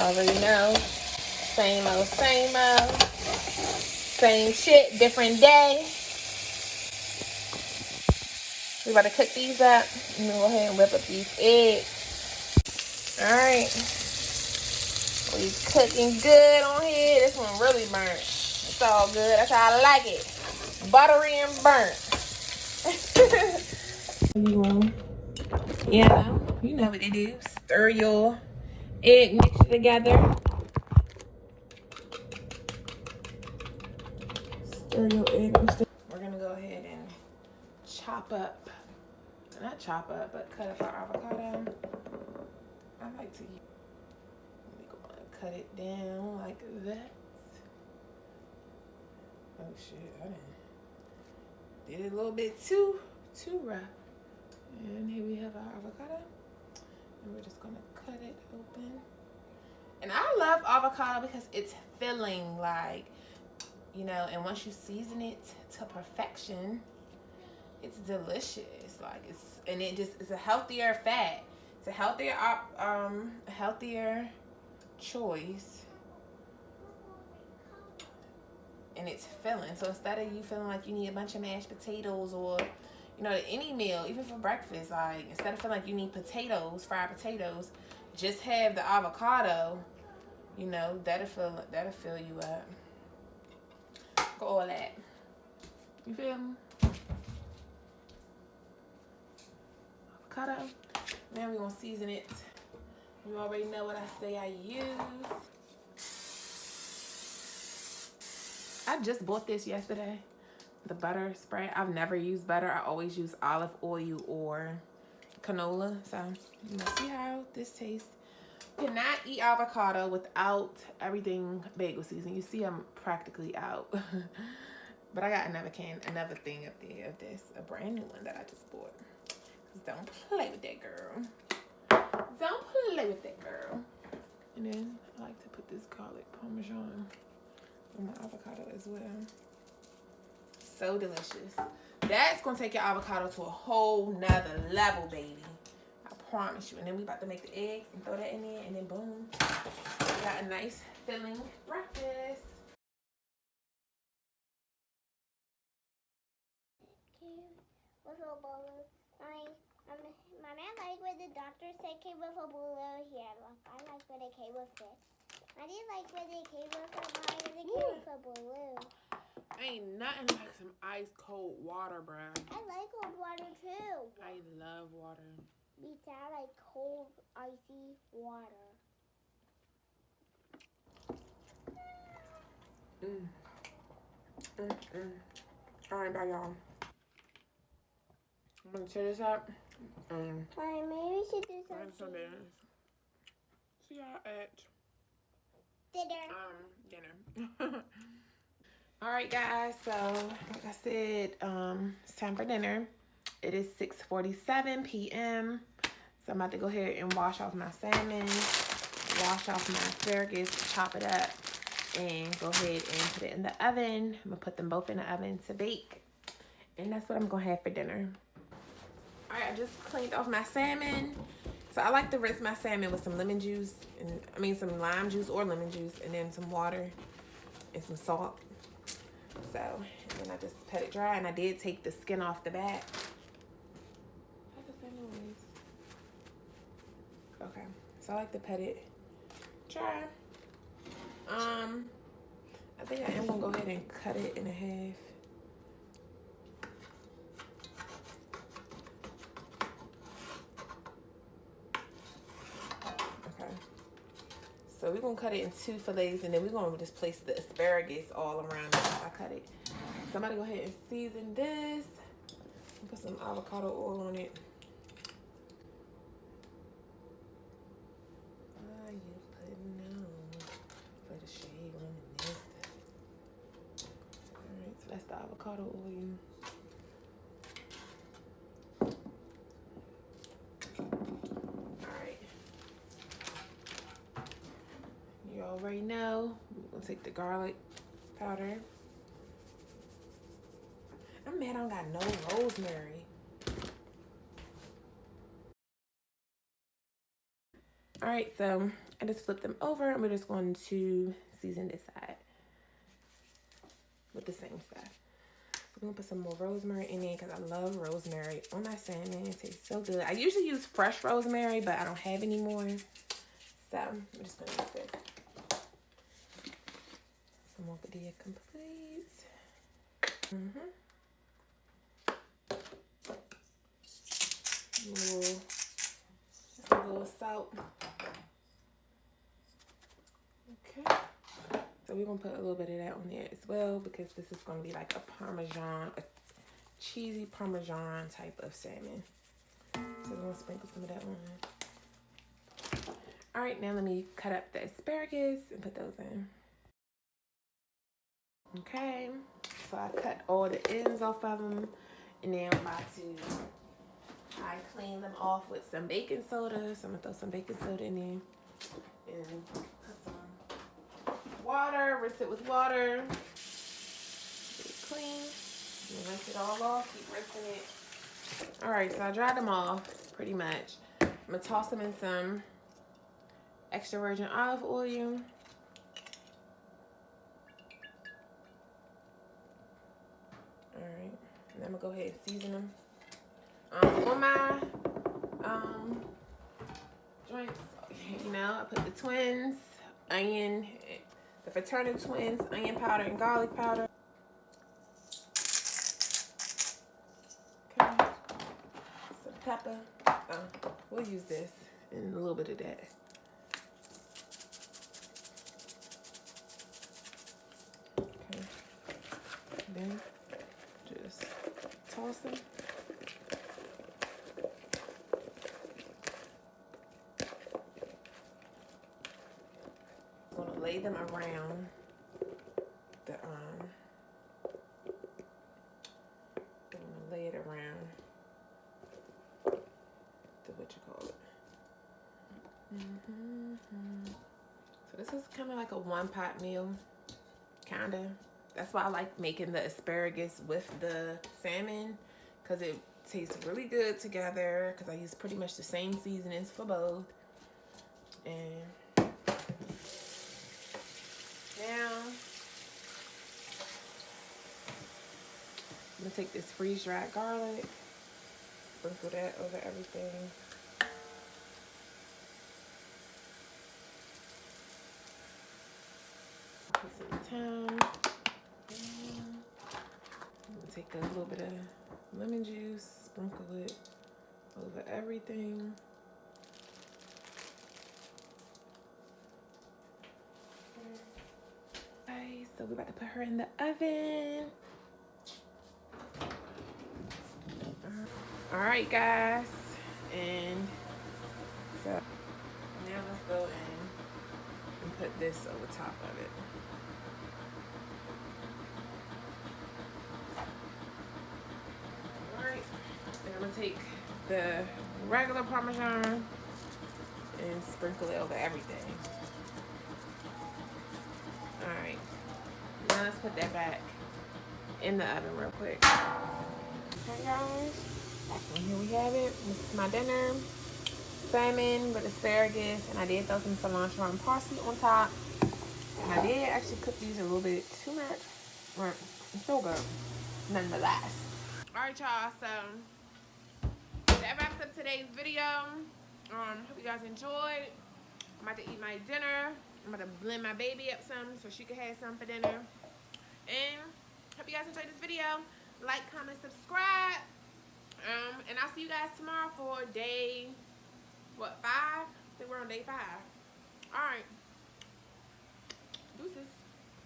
already know. Same old, same old. Same shit, different day. We about to cook these up. I'm gonna go ahead and whip up these eggs. Alright. We cooking good on here. This one really burnt. It's all good. That's how I like it. Buttery and burnt. Yeah, you know what they do. Stir your egg mixture together. Stir your egg mixture. We're gonna go ahead and chop up, not chop up, but cut up our avocado. I like to cut it down like that. Oh shit, I did it a little bit too rough. And here we have our avocado. And we're just gonna cut it open. And I love avocado because it's filling, like, you know, and once you season it to perfection, it's delicious. Like, it's a healthier fat. It's a healthier choice. And it's filling. So instead of you feeling like you need a bunch of mashed potatoes or, you know, any meal, even for breakfast, like, instead of feeling like you need potatoes, fried potatoes, just have the avocado, you know, that'll fill you up. Go all that. You feel me? Avocado. Now we're gonna season it. You already know what I say I use. I just bought this yesterday. The butter spread. I've never used butter. I always use olive oil or canola. So, you know, see how this tastes. You cannot eat avocado without everything bagel season. You see I'm practically out. But I got another thing up there of this. A brand new one that I just bought. Don't play with that, girl. Don't play with that, girl. And then I like to put this garlic parmesan on my avocado as well. So delicious. That's gonna take your avocado to a whole nother level, baby. I promise you. And then we about to make the eggs and throw that in there, and then boom, we got a nice filling breakfast. My man like when the doctor said came with a blue here. I like when it came with it. I didn't like when it came with a mine and it came with a blue. Ain't nothing like some ice cold water, bro. I like cold water too. I love water. Me too. I like cold, icy water. All right, bye, y'all. I'm gonna tear this up. Maybe we should do something. See y'all at dinner. All right, guys. So, like I said, it's time for dinner. It is 6:47 p.m. So I'm about to go ahead and wash off my salmon, wash off my asparagus, chop it up, and go ahead and put it in the oven. I'm gonna put them both in the oven to bake, and that's what I'm gonna have for dinner. All right, I just cleaned off my salmon. So I like to rinse my salmon with some lemon juice, some lime juice or lemon juice, and then some water and some salt. So, and then I just let it dry, and I did take the skin off the back. How does that noise? Okay, so I like to pet it dry. I think I am gonna go ahead and cut it in half. So we're going to cut it in 2 fillets, and then we're going to just place the asparagus all around it as I cut it. So I'm going to go ahead and season this. And put some avocado oil on it. What are you putting on for the shade reminiscent? Alright, so that's the avocado oil. Already know. I'm gonna take the garlic powder. I'm mad I don't got no rosemary. All right, so I just flipped them over and we're just going to season this side with the same stuff. We're gonna put some more rosemary in there because I love rosemary on my salmon. It tastes so good. I usually use fresh rosemary, but I don't have any more. So I'm just gonna use this. Some more padilla complete. Just a little salt. Okay. So we're gonna put a little bit of that on there as well because this is gonna be like a Parmesan, a cheesy Parmesan type of salmon. So we're gonna sprinkle some of that on. All right, now let me cut up the asparagus and put those in. Okay, so I cut all the ends off of them, and then I'm about to clean them off with some baking soda. So I'm gonna throw some baking soda in there and put some water, rinse it with water, get it clean, and rinse it all off, keep rinsing it. All right, so I dried them off pretty much. I'm gonna toss them in some extra virgin olive oil. Alright, and I'm gonna go ahead and season them. On my joints, you know, I put the twins, onion, the fraternal twins, onion powder and garlic powder. Okay, some pepper. We'll use this and a little bit of that. Okay, then just toss them. I'm gonna lay them around the I'm gonna lay it around the what you call it. So this is kind of like a one-pot meal, kinda. That's why I like making the asparagus with the salmon, because it tastes really good together, because I use pretty much the same seasonings for both. And now I'm gonna take this freeze-dried garlic, sprinkle that over everything. Put some thyme. I'm gonna take a little bit of lemon juice, sprinkle it over everything. Okay, so we're about to put her in the oven. All right, guys, and so now let's go in and put this over top of it. All right, and I'm gonna take the regular Parmesan and sprinkle it over everything. All right, now let's put that back in the oven real quick. Okay, guys. And here we have it. This is my dinner. Salmon with asparagus, and I did throw some cilantro and parsley on top. And I did actually cook these a little bit too much, but it's so good nonetheless. Alright, y'all, so that wraps up today's video. Hope you guys enjoyed. I'm about to eat my dinner. I'm about to blend my baby up some so she can have some for dinner. And hope you guys enjoyed this video. Like, comment, subscribe. And I'll see you guys tomorrow for day, what, 5? I think we're on day 5. All right.